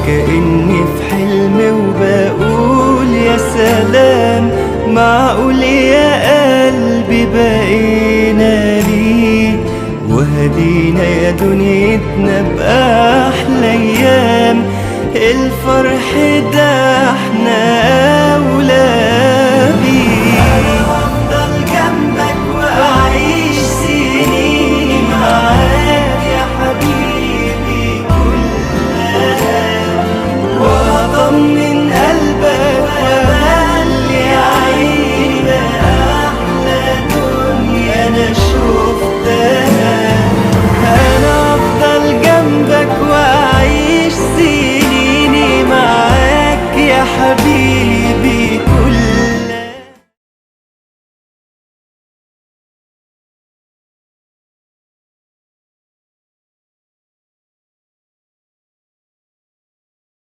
كأني في حلم وبقول يا سلام، معقول يا قلبي بقينا ليه وهدينا يا دنيتنا بأحلى أيام. الفرح ده احنا